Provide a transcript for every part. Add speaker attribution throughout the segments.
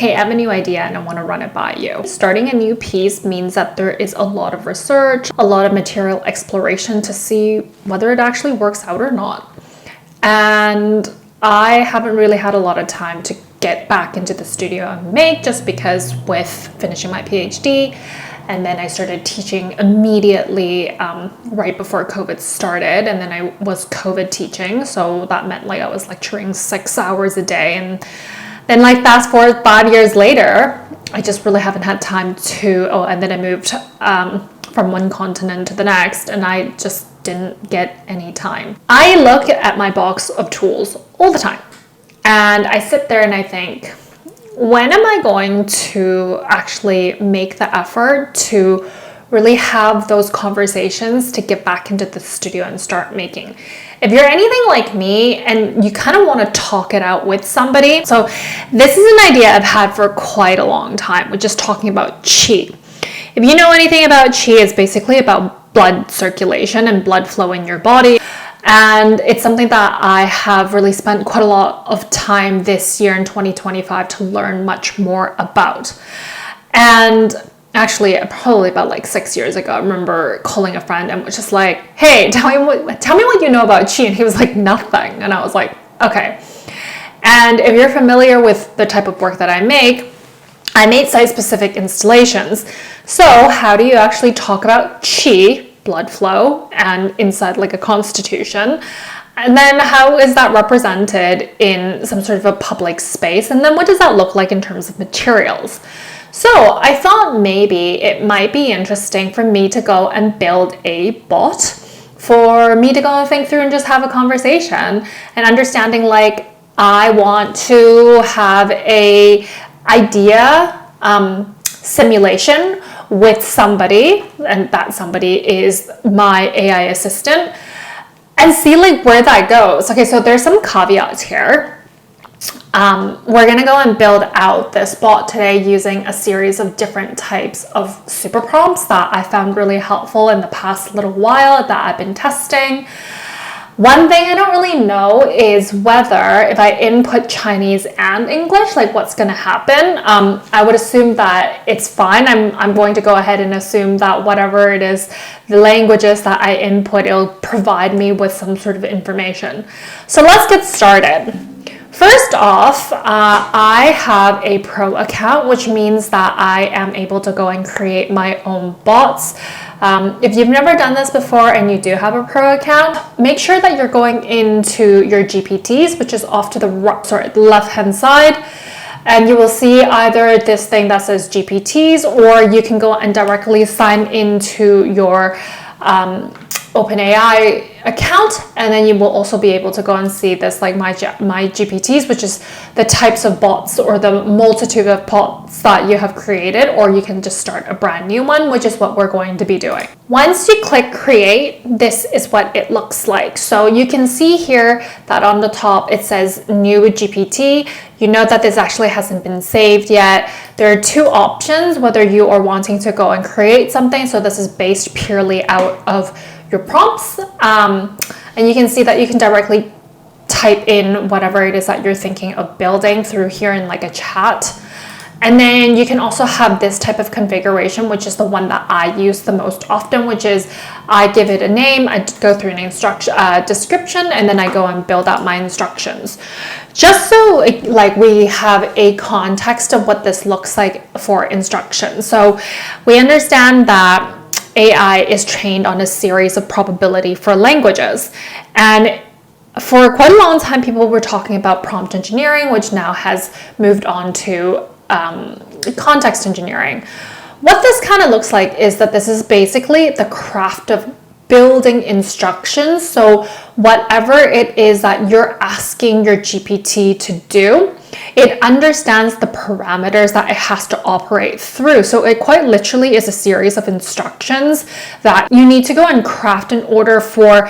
Speaker 1: hey, I have a new idea and I want to run it by you. Starting a new piece means that there is a lot of research, a lot of material exploration to see whether it actually works out or not. And I haven't really had a lot of time to get back into the studio and make, just because with finishing my PhD, and then I started teaching immediately right before COVID started, and then I was COVID teaching, so that meant like I was lecturing 6 hours a day, and then like fast forward 5 years later, I just really haven't had time to, and then I moved from one continent to the next, and I just didn't get any time. I look at my box of tools all the time, and I sit there and I think, when am I going to actually make the effort to really have those conversations to get back into the studio and start making? If you're anything like me and you kind of want to talk it out with somebody, so this is an idea I've had for quite a long time, which is talking about qi. If you know anything about qi, it's basically about blood circulation and blood flow in your body. And it's something that I have really spent quite a lot of time this year in 2025 to learn much more about. And actually, probably about like 6 years ago, I remember calling a friend and was just like, hey, tell me what you know about qi. And he was like, nothing. And I was like, okay. And if you're familiar with the type of work that I make site-specific installations. So how do you actually talk about qi, blood flow, and inside like a constitution, and then how is that represented in some sort of a public space, and then what does that look like in terms of materials? So I thought maybe it might be interesting for me to go and build a bot for me to go and think through and just have a conversation and understanding, like, I want to have a idea simulation with somebody, and that somebody is my AI assistant, and see like where that goes. Okay, so there's some caveats here. We're gonna go and build out this bot today using a series of different types of super prompts that I found really helpful in the past little while that I've been testing. One thing I don't really know is whether if I input Chinese and English, like what's going to happen. I would assume that it's fine. I'm going to go ahead and assume that whatever it is, the languages that I input, it'll provide me with some sort of information. So let's get started. First off, I have a pro account, which means that I am able to go and create my own bots. If you've never done this before and you do have a pro account, make sure that you're going into your GPTs, which is off to the left-hand side, and you will see either this thing that says GPTs, or you can go and directly sign into your OpenAI account, and then you will also be able to go and see this, like my GPTs, which is the types of bots or the multitude of bots that you have created, or you can just start a brand new one, which is what we're going to be doing. Once you click create, this is what it looks like. So you can see here that on the top it says new GPT. You know that this actually hasn't been saved yet. There are two options, whether you are wanting to go and create something. So this is based purely out of your prompts, and you can see that you can directly type in whatever it is that you're thinking of building through here in like a chat. And then you can also have this type of configuration, which is the one that I use the most often, which is I give it a name, I go through an description, and then I go and build out my instructions. Just so like we have a context of what this looks like for instructions. So we understand that AI is trained on a series of probability for languages. And for quite a long time, people were talking about prompt engineering, which now has moved on to context engineering. What this kind of looks like is that this is basically the craft of building instructions. So whatever it is that you're asking your GPT to do, it understands the parameters that it has to operate through. So it quite literally is a series of instructions that you need to go and craft in order for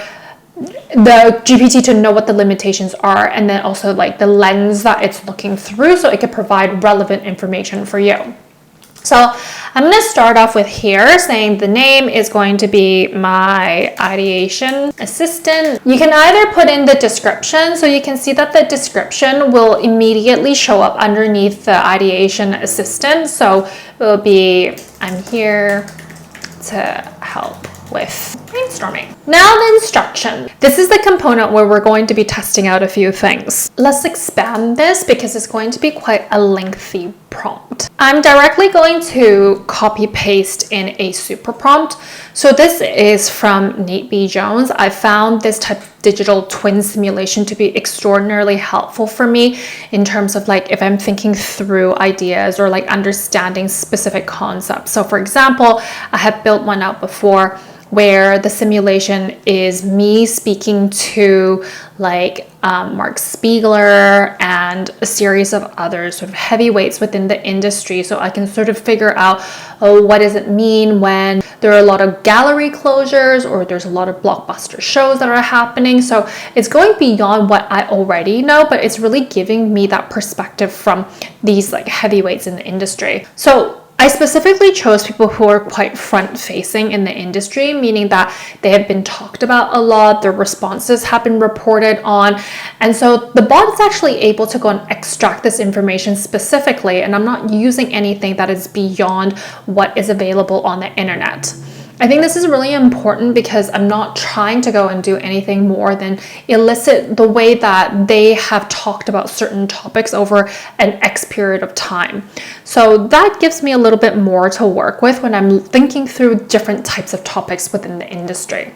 Speaker 1: the GPT to know what the limitations are, and then also like the lens that it's looking through, so it can provide relevant information for you. So I'm going to start off with here saying the name is going to be my ideation assistant. You can either put in the description, so you can see that the description will immediately show up underneath the ideation assistant. So it will be, I'm here to help with brainstorming. Now the instruction. This is the component where we're going to be testing out a few things. Let's expand this because it's going to be quite a lengthy prompt. I'm directly going to copy paste in a super prompt. So this is from Nate B. Jones. I found this type of digital twin simulation to be extraordinarily helpful for me in terms of like if I'm thinking through ideas or like understanding specific concepts. So for example, I have built one out before where the simulation is me speaking to like Mark Spiegler and a series of other sort of heavyweights within the industry. So I can sort of figure out, oh, what does it mean when there are a lot of gallery closures or there's a lot of blockbuster shows that are happening. So it's going beyond what I already know, but it's really giving me that perspective from these like heavyweights in the industry. So I specifically chose people who are quite front-facing in the industry, meaning that they have been talked about a lot, their responses have been reported on, and so the bot is actually able to go and extract this information specifically, and I'm not using anything that is beyond what is available on the internet. I think this is really important because I'm not trying to go and do anything more than elicit the way that they have talked about certain topics over an X period of time. So that gives me a little bit more to work with when I'm thinking through different types of topics within the industry.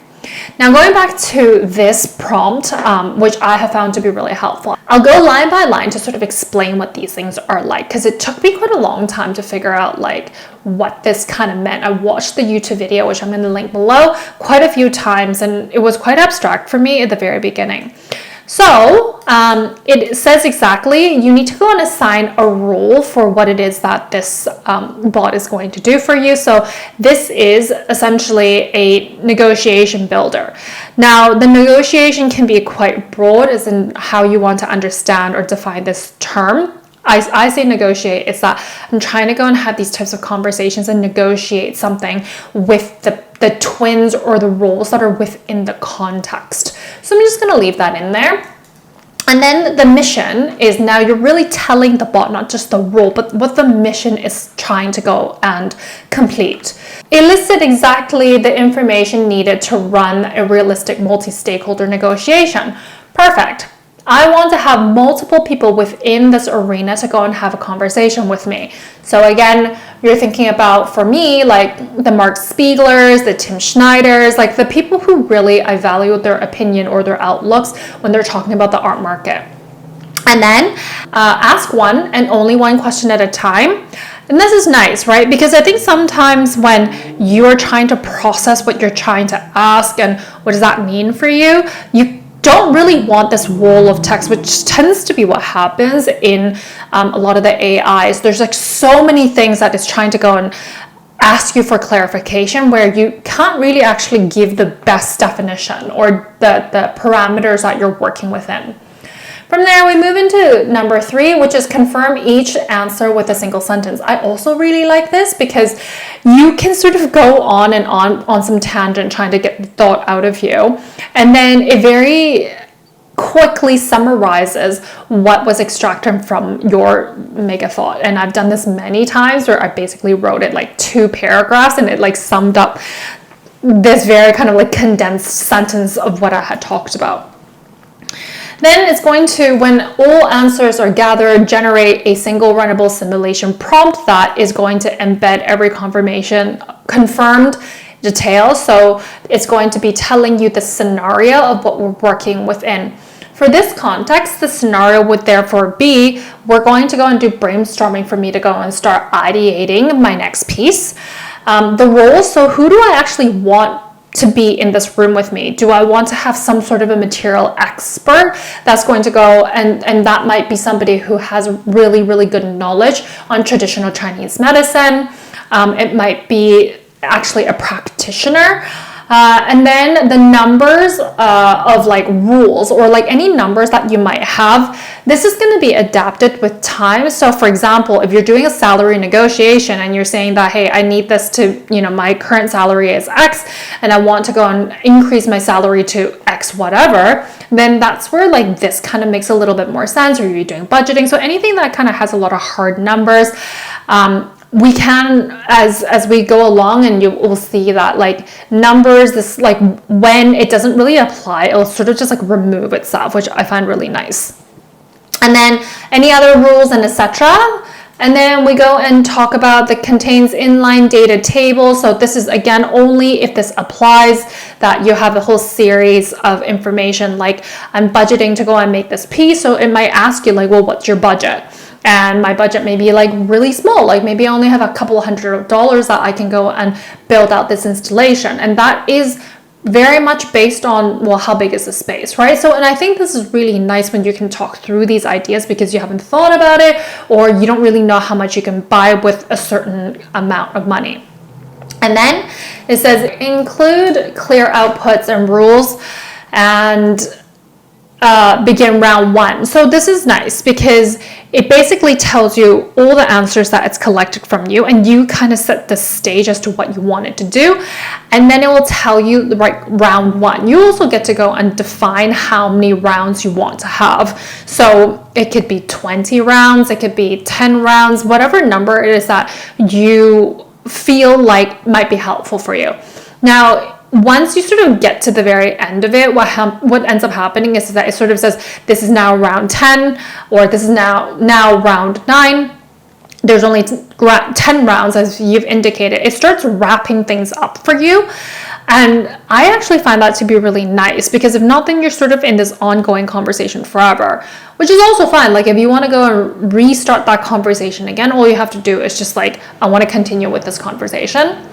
Speaker 1: Now going back to this prompt, which I have found to be really helpful. I'll go line by line to sort of explain what these things are like, because it took me quite a long time to figure out like what this kind of meant. I watched the YouTube video, which I'm going to link below, quite a few times, and it was quite abstract for me at the very beginning. So it says exactly, you need to go and assign a role for what it is that this bot is going to do for you. So this is essentially a negotiation builder. Now the negotiation can be quite broad as in how you want to understand or define this term. I say negotiate, it's that I'm trying to go and have these types of conversations and negotiate something with the twins or the roles that are within the context. So I'm just going to leave that in there. And then the mission is now you're really telling the bot not just the role, but what the mission is trying to go and complete. Elicit exactly the information needed to run a realistic multi-stakeholder negotiation. Perfect. I want to have multiple people within this arena to go and have a conversation with me. So again, you're thinking about, for me, like the Mark Spieglers, the Tim Schneiders, like the people who really I value their opinion or their outlooks when they're talking about the art market. And then ask one and only one question at a time. And this is nice, right? Because I think sometimes when you're trying to process what you're trying to ask and what does that mean for you, you don't really want this wall of text, which tends to be what happens in a lot of the AIs. There's like so many things that it's trying to go and ask you for clarification where you can't really actually give the best definition or the parameters that you're working within. From there, we move into number 3, which is confirm each answer with a single sentence. I also really like this because you can sort of go on and on some tangent trying to get the thought out of you. And then it very quickly summarizes what was extracted from your mega thought. And I've done this many times where I basically wrote it like 2 paragraphs and it like summed up this very kind of like condensed sentence of what I had talked about. Then it's going to, when all answers are gathered, generate a single runnable simulation prompt that is going to embed every confirmed detail. So it's going to be telling you the scenario of what we're working within. For this context, the scenario would therefore be, we're going to go and do brainstorming for me to go and start ideating my next piece. The roles, so who do I actually want to be in this room with me? Do I want to have some sort of a material expert that's going to go and that might be somebody who has really, really good knowledge on traditional Chinese medicine. It might be actually a practitioner. And then the numbers of like rules or like any numbers that you might have, this is going to be adapted with time. So for example, if you're doing a salary negotiation and you're saying that, hey, I need this to, my current salary is X and I want to go and increase my salary to X whatever, then that's where like this kind of makes a little bit more sense. Or you're doing budgeting. So anything that kind of has a lot of hard numbers, we can, as we go along, and you will see that like numbers, this like when it doesn't really apply, it'll sort of just like remove itself, which I find really nice. And then any other rules and etc. And then we go and talk about the contains inline data table. So this is again only if this applies, that you have a whole series of information, like I'm budgeting to go and make this piece. So it might ask you like, well, what's your budget? And my budget may be like really small, like maybe I only have a couple of $100 that I can go and build out this installation. And that is very much based on, well, how big is the space, right? So, and I think this is really nice when you can talk through these ideas because you haven't thought about it, or you don't really know how much you can buy with a certain amount of money. And then it says include clear outputs and rules and begin round one. So this is nice because it basically tells you all the answers that it's collected from you, and you kind of set the stage as to what you want it to do, and then it will tell you like round one. You also get to go and define how many rounds you want to have. So it could be 20 rounds, it could be 10 rounds, whatever number it is that you feel like might be helpful for you. Now, once you sort of get to the very end of it, what ends up happening is that it sort of says this is now round 10, or this is now round 9. There's only 10 rounds as you've indicated. It starts wrapping things up for you. And I actually find that to be really nice because if not, then you're sort of in this ongoing conversation forever, which is also fine. Like if you want to go and restart that conversation again, all you have to do is just like, I want to continue with this conversation.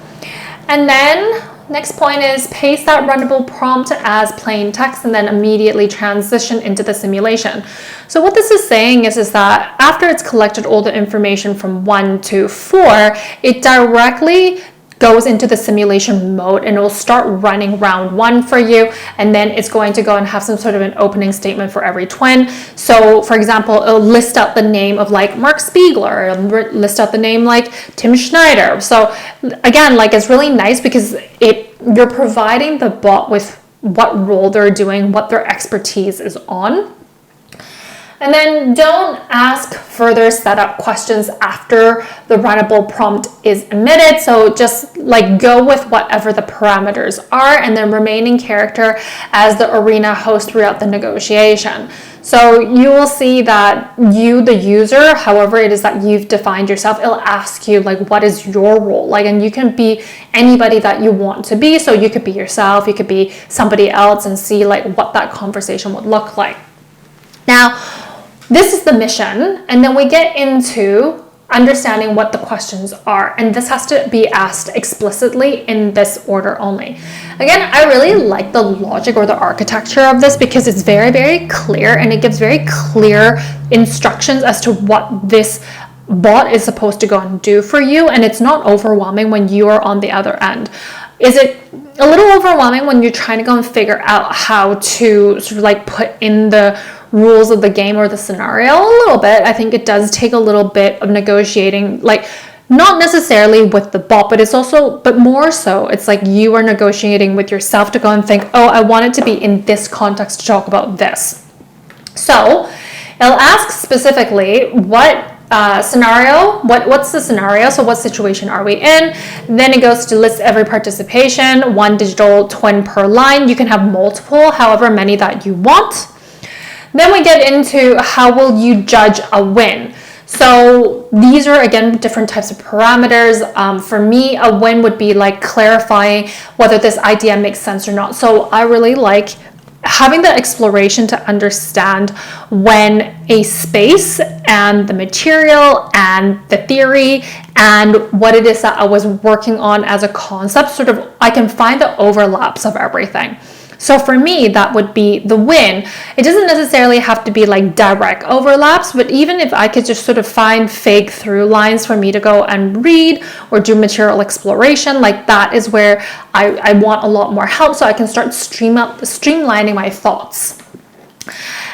Speaker 1: And then next point is paste that runnable prompt as plain text and then immediately transition into the simulation. So what this is saying is that after it's collected all the information from 1 to 4, it directly goes into the simulation mode and it will start running round 1 for you, and then it's going to go and have some sort of an opening statement for every twin. So for example, it'll list out the name of like Mark Spiegler, it'll list out the name like Tim Schneider. So again, like it's really nice because you're providing the bot with what role they're doing, what their expertise is on. And then don't ask further setup questions after the runnable prompt is emitted. So just like go with whatever the parameters are and then remain in character as the arena host throughout the negotiation. So you will see that you, the user, however it is that you've defined yourself, it'll ask you like, what is your role? Like, and you can be anybody that you want to be. So you could be yourself, you could be somebody else, and see like what that conversation would look like. Now, this is the mission, and then we get into understanding what the questions are, and this has to be asked explicitly in this order only. Again, I really like the logic or the architecture of this because it's very, very clear, and it gives very clear instructions as to what this bot is supposed to go and do for you, and it's not overwhelming when you are on the other end. Is it a little overwhelming when you're trying to go and figure out how to sort of like put in the rules of the game or the scenario? A little bit. I think it does take a little bit of negotiating, like not necessarily with the bot, but more so it's like you are negotiating with yourself to go and think, oh, I want it to be in this context to talk about this. So it'll ask specifically what scenario, what's the scenario? So what situation are we in? Then it goes to list every participation, 1 digital twin per line. You can have multiple, however many that you want. Then we get into how will you judge a win? So these are, again, different types of parameters. For me, a win would be like clarifying whether this idea makes sense or not. So I really like having the exploration to understand when a space and the material and the theory and what it is that I was working on as a concept, sort of, I can find the overlaps of everything. So for me, that would be the win. It doesn't necessarily have to be like direct overlaps, but even if I could just sort of find fake through lines for me to go and read or do material exploration, like that is where I want a lot more help so I can start streamlining my thoughts.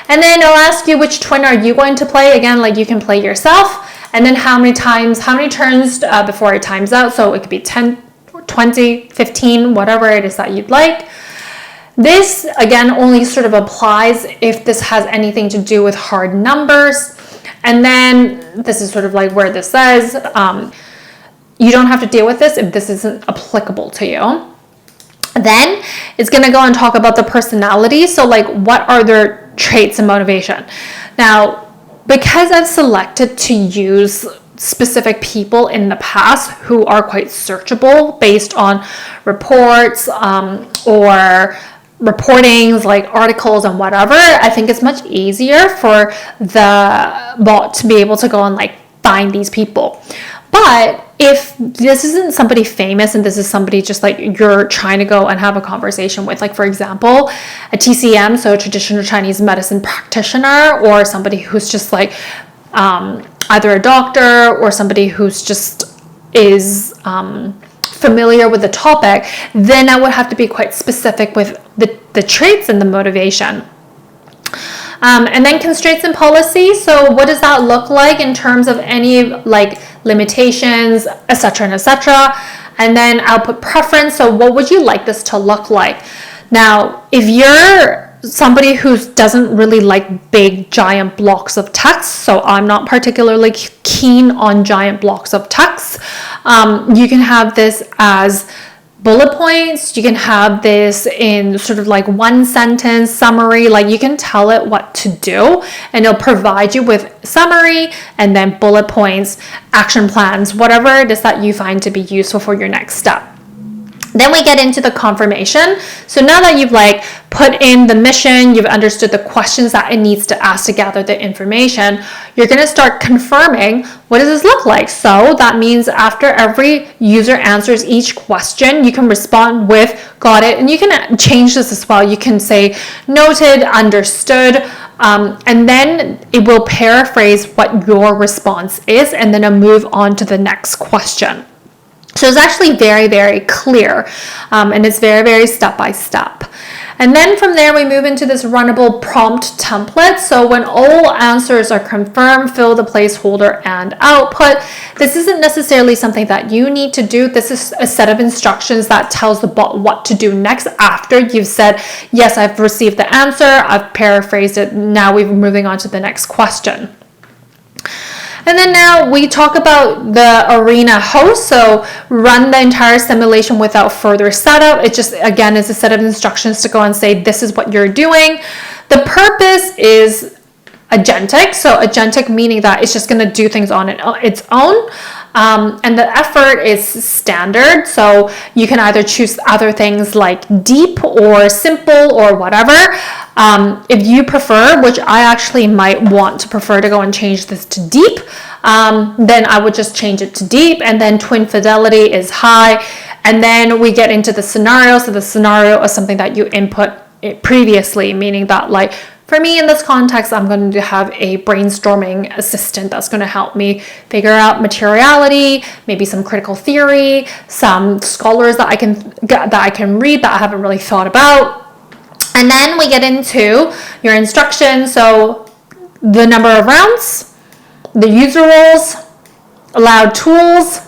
Speaker 1: And then I'll ask you, which twin are you going to play? Again, like you can play yourself. And then how many turns before it times out. So it could be 10, 20, 15, whatever it is that you'd like. This, again, only sort of applies if this has anything to do with hard numbers. And then this is sort of like where this says, you don't have to deal with this if this isn't applicable to you. Then it's going to go and talk about the personality. So like, what are their traits and motivation? Now, because I've selected to use specific people in the past who are quite searchable based on reports or reportings like articles and whatever, I think it's much easier for the bot to be able to go and like find these people. But if this isn't somebody famous and this is somebody just like you're trying to go and have a conversation with, like for example, a TCM, so a traditional Chinese medicine practitioner, or somebody who's just like either a doctor or somebody who's just is familiar with the topic, then I would have to be quite specific with the traits and the motivation. And then constraints and policy. So what does that look like in terms of any like limitations, etc. and etc. And then output preference. So what would you like this to look like? Now, if you're somebody who doesn't really like big giant blocks of text, so I'm not particularly keen on giant blocks of text, you can have this as bullet points. You can have this in sort of like one sentence summary, like you can tell it what to do and it'll provide you with summary and then bullet points, action plans, whatever it is that you find to be useful for your next step. Then we get into the confirmation. So now that you've like put in the mission, you've understood the questions that it needs to ask to gather the information, you're going to start confirming what does this look like. So that means after every user answers each question, you can respond with got it. And you can change this as well. You can say noted, understood, and then it will paraphrase what your response is, and then it'll move on to the next question. So it's actually very, very clear, and it's very, very step by step. And then from there, we move into this runnable prompt template. So when all answers are confirmed, fill the placeholder and output. This isn't necessarily something that you need to do. This is a set of instructions that tells the bot what to do next after you've said, yes, I've received the answer, I've paraphrased it, now we're moving on to the next question. And then now we talk about the arena host. So run the entire simulation without further setup. It just, again, is a set of instructions to go and say, this is what you're doing. The purpose is agentic. So agentic meaning that it's just going to do things on its own. And the effort is standard. So you can either choose other things like deep or simple or whatever. If you prefer, which I actually might want to prefer to go and change this to deep, then I would just change it to deep. And then twin fidelity is high. And then we get into the scenario. So the scenario is something that you input previously, meaning that like, for me in this context, I'm going to have a brainstorming assistant that's going to help me figure out materiality, maybe some critical theory, some scholars that I can read that I haven't really thought about. And then we get into your instructions. So the number of rounds, the user roles, allowed tools,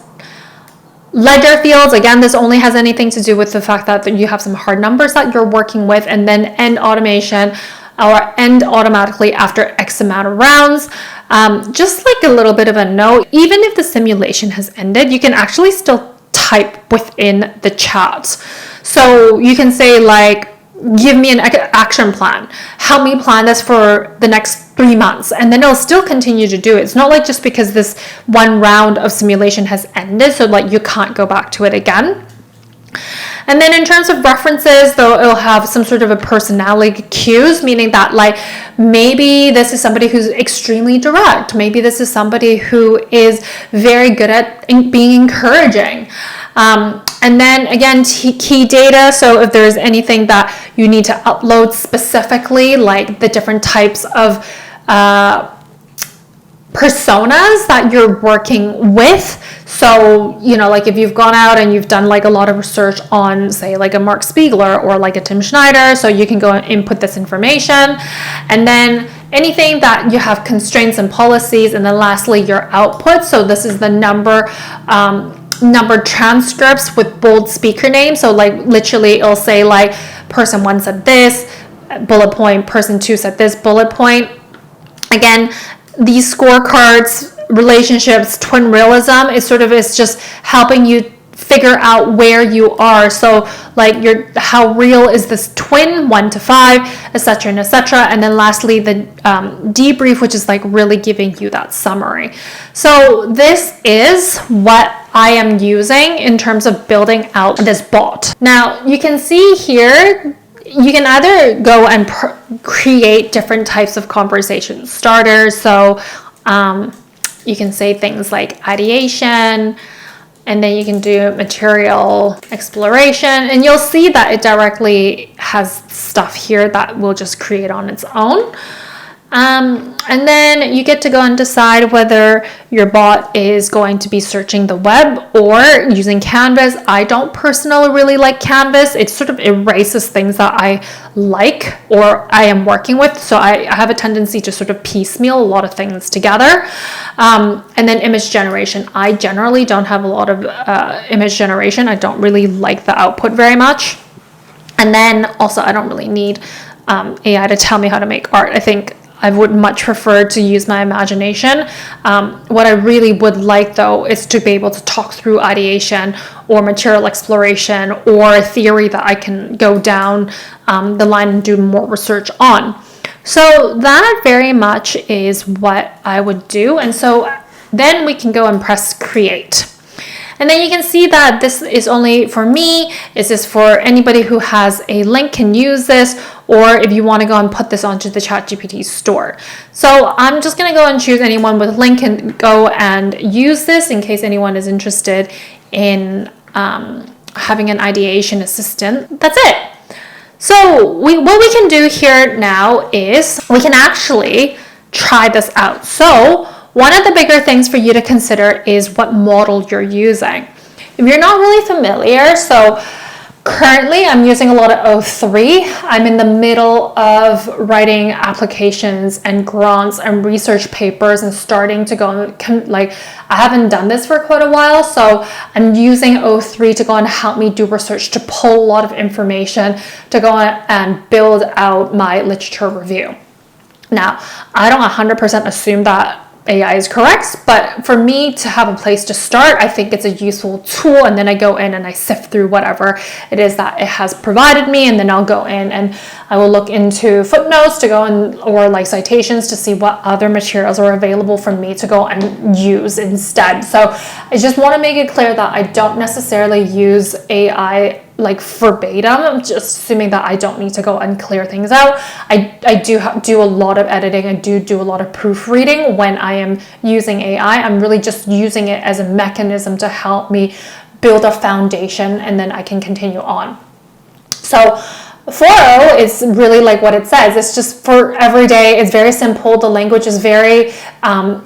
Speaker 1: ledger fields. Again, this only has anything to do with the fact that you have some hard numbers that you're working with, and then end automation, or end automatically after X amount of rounds. Just like a little bit of a note, even if the simulation has ended, you can actually still type within the chat. So you can say like, give me an action plan. Help me plan this for the next 3 months. And then it'll still continue to do it. It's not like just because this one round of simulation has ended, so like you can't go back to it again. And then in terms of references, though, it'll have some sort of a personality cues, meaning that like maybe this is somebody who's extremely direct. Maybe this is somebody who is very good at being encouraging. And then again, key data. So if there's anything that you need to upload specifically, like the different types of personas that you're working with. So, you know, like if you've gone out and you've done like a lot of research on, say, like a Mark Spiegler or like a Tim Schneider, so you can go and input this information. And then anything that you have constraints and policies. And then lastly, your output. So this is the number transcripts with bold speaker names. So like literally it'll say like person 1 said this, bullet point, person 2 said this, bullet point. Again, these scorecards, relationships, twin realism is just helping you figure out where you are. So like how real is this twin, 1 to 5, etc. and etc. And then lastly, the debrief, which is like really giving you that summary. So this is what I am using in terms of building out this bot. Now you can see here, you can either go and create different types of conversation starters. So you can say things like ideation, and then you can do material exploration, and you'll see that it directly has stuff here that will just create on its own. And then you get to go and decide whether your bot is going to be searching the web or using Canvas. I don't personally really like Canvas. It sort of erases things that I like or I am working with. So I have a tendency to sort of piecemeal a lot of things together. And then image generation. I generally don't have a lot of image generation. I don't really like the output very much. And then also I don't really need AI to tell me how to make art. I think I would much prefer to use my imagination. What I really would like though is to be able to talk through ideation or material exploration or a theory that I can go down the line and do more research on. So that very much is what I would do. And so then we can go and press create. And then you can see that this is only for me. Is this for anybody who has a link can use this, or if you want to go and put this onto the ChatGPT store. So I'm just going to go and choose anyone with a link and go and use this in case anyone is interested in having an ideation assistant. That's it. So what we can do here now is we can actually try this out. So one of the bigger things for you to consider is what model you're using. If you're not really familiar, so currently I'm using a lot of O3. I'm in the middle of writing applications and grants and research papers and starting to go, like I haven't done this for quite a while, so I'm using O3 to go and help me do research, to pull a lot of information, to go and build out my literature review. Now, I don't 100% assume that AI is correct, but for me to have a place to start, I think it's a useful tool. And then I go in and I sift through whatever it is that it has provided me, and then I'll go in and I will look into footnotes to go and or like citations to see what other materials are available for me to go and use instead. So I just want to make it clear that I don't necessarily use AI like verbatim. I'm just assuming that I don't need to go and clear things out. I do a lot of editing. I do a lot of proofreading when I am using AI. I'm really just using it as a mechanism to help me build a foundation, and then I can continue on. So 4.0 is really like what it says. It's just for every day. It's very simple. The language is very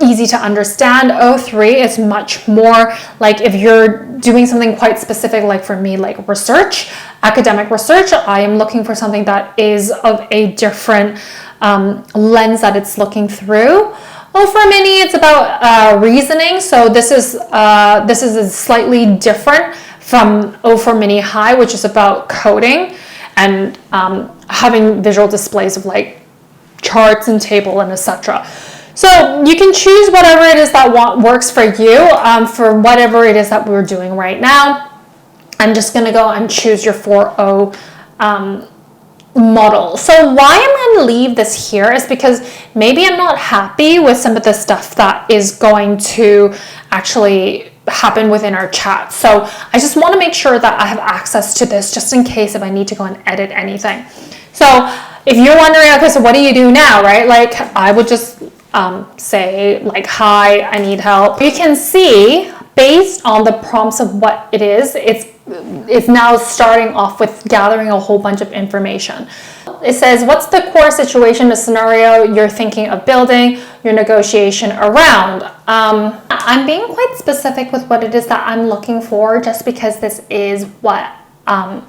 Speaker 1: easy to understand. 0.3 is much more like if you're doing something quite specific, like for me, like research, academic research, I am looking for something that is of a different lens that it's looking through. O4 Mini, it's about reasoning. So this is slightly different from O4 Mini High, which is about coding and having visual displays of like charts and table and etc. So you can choose whatever it is that works for you for whatever it is that we're doing right now. I'm just going to go and choose your 4.0 model. So why I'm going to leave this here is because maybe I'm not happy with some of the stuff that is going to actually happen within our chat. So I just want to make sure that I have access to this just in case if I need to go and edit anything. So if you're wondering, okay, so what do you do now, right? Like I would just say like, hi, I need help. You can see based on the prompts of what it is, it's is now starting off with gathering a whole bunch of information. It says, what's the core situation, the scenario you're thinking of building your negotiation around? I'm being quite specific with what it is that I'm looking for, just because this is what,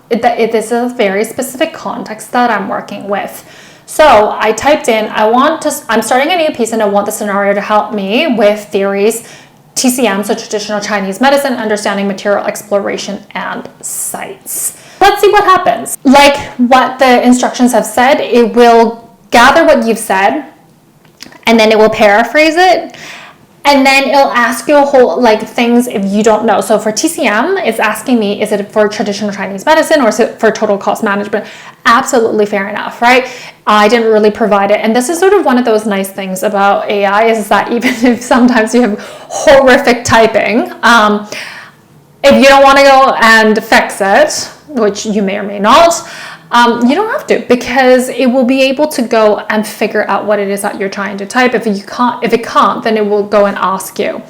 Speaker 1: this is a very specific context that I'm working with. So I typed in, I'm starting a new piece and I want the scenario to help me with theories, TCM, so traditional Chinese medicine, understanding material exploration and sites. Let's see what happens. Like what the instructions have said, it will gather what you've said and then it will paraphrase it. And then it'll ask you a whole things if you don't know. So for TCM, it's asking me, is it for traditional Chinese medicine or is it for total cost management? Absolutely fair enough, right? I didn't really provide it. And this is sort of one of those nice things about AI, is that even if sometimes you have horrific typing, if you don't want to go and fix it, which you may or may not, you don't have to, because it will be able to go and figure out what it is that you're trying to type. If it can't, then it will go and ask you.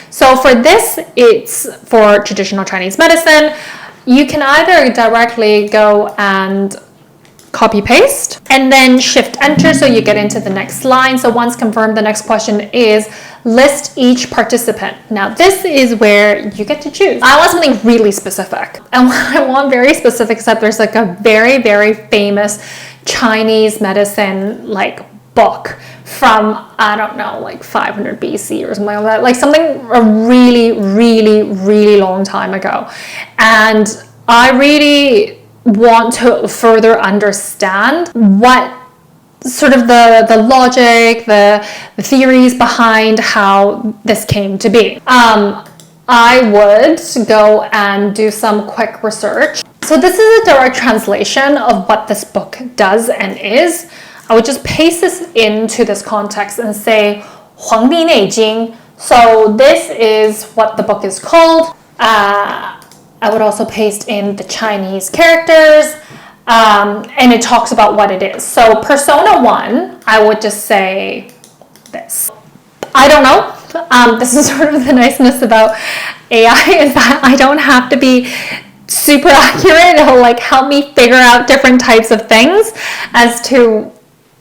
Speaker 1: So for this, it's for traditional Chinese medicine. You can either directly go and copy paste and then shift enter so you get into the next line. So once confirmed, the next question is list each participant. Now this is where you get to choose. I want something really specific, and what I want very specific is that there's a very, very famous Chinese medicine book from, I don't know, 500 BC or something like that, something a really, really, really long time ago. And I really want to further understand what sort of the logic, the theories behind how this came to be. I would go and do some quick research. So this is a direct translation of what this book does and is. I would just paste this into this context and say 黄帝内经. So this is what the book is called. I would also paste in the Chinese characters, and it talks about what it is. So persona 1, I would just say this. I don't know. This is sort of the niceness about AI, is that I don't have to be super accurate. It'll help me figure out different types of things as to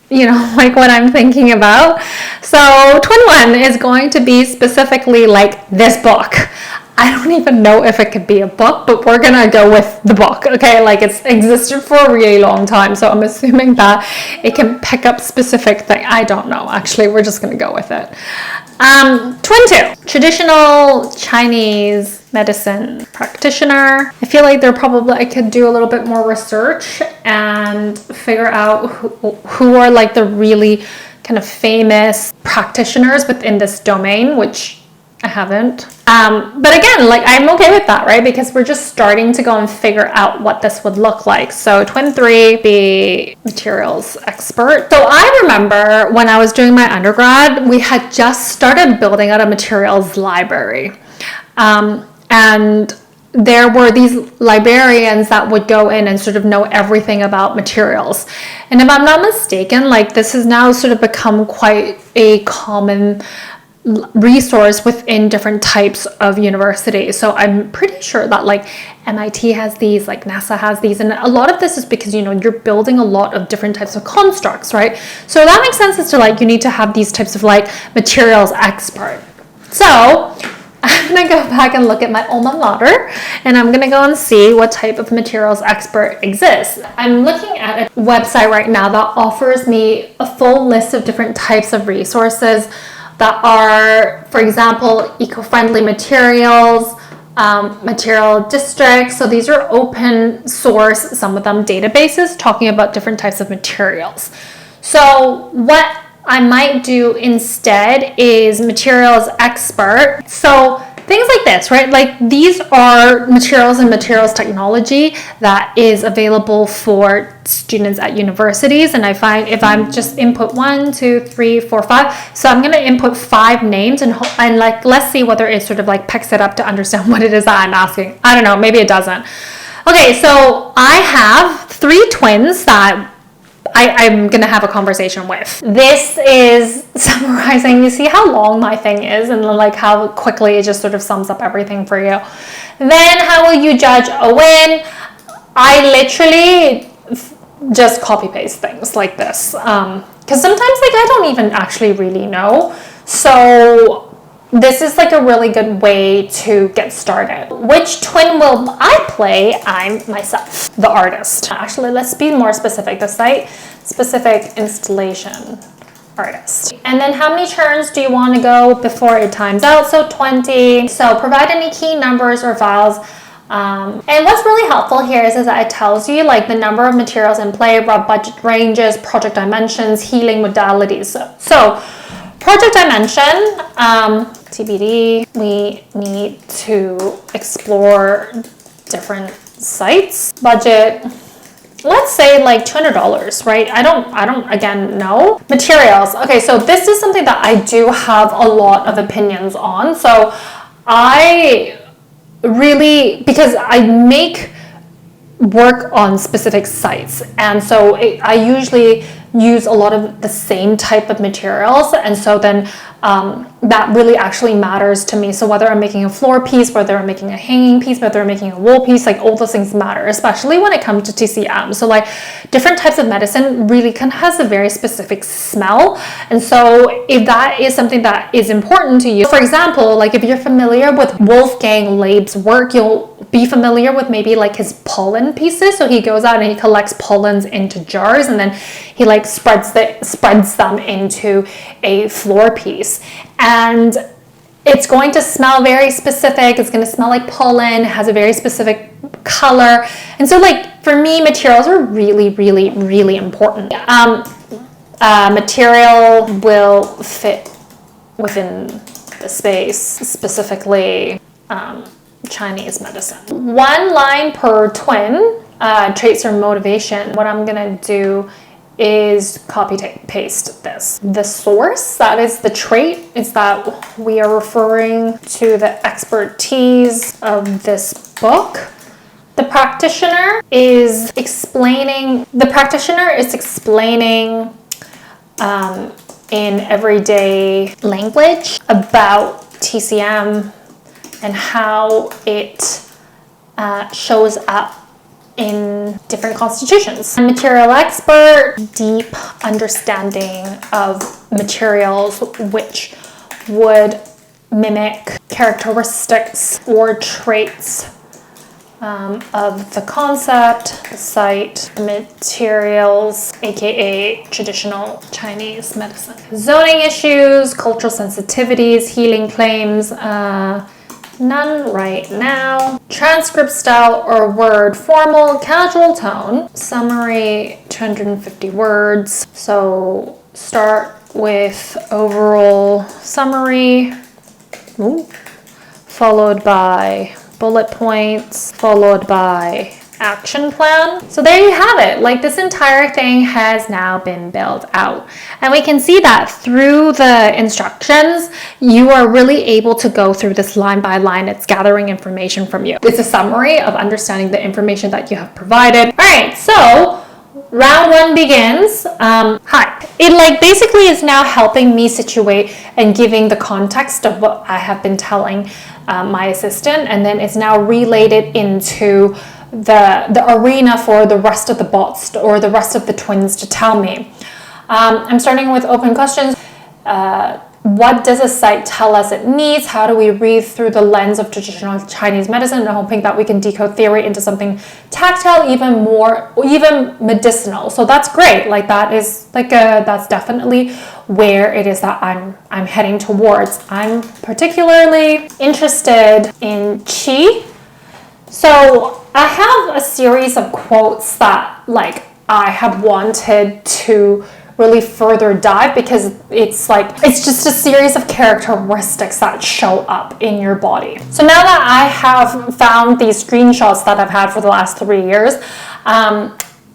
Speaker 1: what I'm thinking about. So twin 1 is going to be specifically this book. I don't even know if it could be a book, but we're gonna go with the book, okay? It's existed for a really long time, so I'm assuming that it can pick up specific things. I don't know, actually, we're just gonna go with it. Twin 2, traditional Chinese medicine practitioner. I feel like I could do a little bit more research and figure out who are the really kind of famous practitioners within this domain, which I haven't. But again, I'm okay with that, right? Because we're just starting to go and figure out what this would look like. So twin 3, be materials expert. So I remember when I was doing my undergrad, we had just started building out a materials library. And there were these librarians that would go in and sort of know everything about materials. And if I'm not mistaken, this has now sort of become quite a common resource within different types of universities. So I'm pretty sure that MIT has these, NASA has these, and a lot of this is because you're building a lot of different types of constructs, right? So that makes sense as to you need to have these types of materials expert. So I'm gonna go back and look at my alma mater, and I'm gonna go and see what type of materials expert exists. I'm looking at a website right now that offers me a full list of different types of resources that are, for example, eco-friendly materials, material districts. So these are open source, some of them databases, talking about different types of materials. So what I might do instead is materials expert. So things like this, right? These are materials and materials technology that is available for students at universities. And I find if I'm just input 1, 2, 3, 4, 5, so I'm going to input 5 names and let's see whether it sort of picks it up to understand what it is that I'm asking. I don't know, maybe it doesn't. Okay, so I have 3 twins that I'm gonna have a conversation with. This is summarizing. You see how long my thing is, and like how quickly it just sort of sums up everything for you. Then how will you judge a win? I literally just copy paste things like this, because sometimes like I don't even actually really know. So this is like a really good way to get started. Which twin will I play? I'm myself, the artist. Actually, let's be more specific. The site-specific installation artist. And then how many turns do you want to go before it times out? So 20. So provide any key numbers or files. And what's really helpful here is that it tells you like the number of materials in play, rough budget ranges, project dimensions, healing modalities. So project dimension, TBD, we need to explore different sites. Budget, let's say like $200, right? I don't again know. Materials, okay, so this is something that I do have a lot of opinions on. So I really, because I make work on specific sites, and so I usually use a lot of the same type of materials, and so then that really actually matters to me. So whether I'm making a floor piece, whether I'm making a hanging piece, whether I'm making a wall piece, like all those things matter, especially when it comes to TCM. So like different types of medicine really kind of has a very specific smell, and so if that is something that is important to you, for example, like if you're familiar with Wolfgang Leib's work, you'll be familiar with maybe like his pollen pieces. So he goes out and he collects pollens into jars, and then he like spreads them into a floor piece, and it's going to smell very specific. It's going to smell like pollen. It has a very specific color, and so like for me, materials are really, really, really important. Material will fit within the space, specifically Chinese medicine. One line per twin, traits or motivation. What I'm gonna do is copy paste this. The source, that is the trait, is that we are referring to the expertise of this book. The practitioner is explaining in everyday language about TCM and how it shows up in different constitutions. A material expert, deep understanding of materials which would mimic characteristics or traits of the concept, the site, materials, aka traditional Chinese medicine. Zoning issues, cultural sensitivities, healing claims, none right now. Transcript style or word, formal, casual tone. Summary, 250 words. So start with overall summary, followed by bullet points, followed by action plan. So there you have it. Like this entire thing has now been built out, and we can see that through the instructions you are really able to go through this line by line. It's gathering information from you. It's a summary of understanding the information that you have provided. All right, so round one begins. Hi. It like basically is now helping me situate and giving the context of what I have been telling my assistant, and then it's now relayed it into the arena for the rest of the bots or the rest of the twins to tell me. I'm starting with open questions. What does a site tell us it needs? How do we read through the lens of traditional Chinese medicine, and hoping that we can decode theory into something tactile, even medicinal. So that's great. Like that is like that's definitely where it is that I'm heading towards. I'm particularly interested in qi. So I have a series of quotes that like I have wanted to really further dive, because it's just a series of characteristics that show up in your body. So now that I have found these screenshots that I've had for the last 3 years,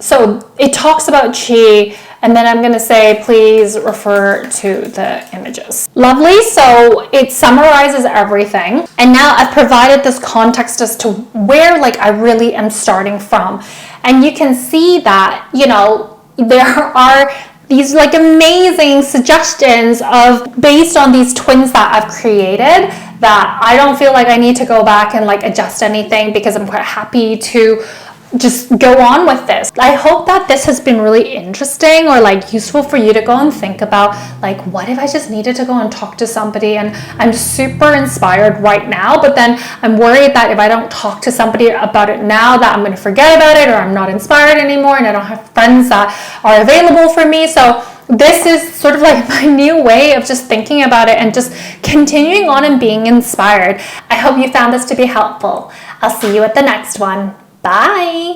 Speaker 1: so it talks about qi, and then I'm going to say please refer to the images. Lovely. So it summarizes everything, and now I've provided this context as to where like I really am starting from, and you can see that, you know, there are these like amazing suggestions of based on these twins that I've created, that I don't feel like I need to go back and like adjust anything, because I'm quite happy to just go on with this. I hope that this has been really interesting or like useful for you to go and think about, like, what if I just needed to go and talk to somebody, and I'm super inspired right now, but then I'm worried that if I don't talk to somebody about it now, that I'm going to forget about it, or I'm not inspired anymore, and I don't have friends that are available for me. So this is sort of like my new way of just thinking about it and just continuing on and being inspired. I hope you found this to be helpful. I'll see you at the next one. Bye.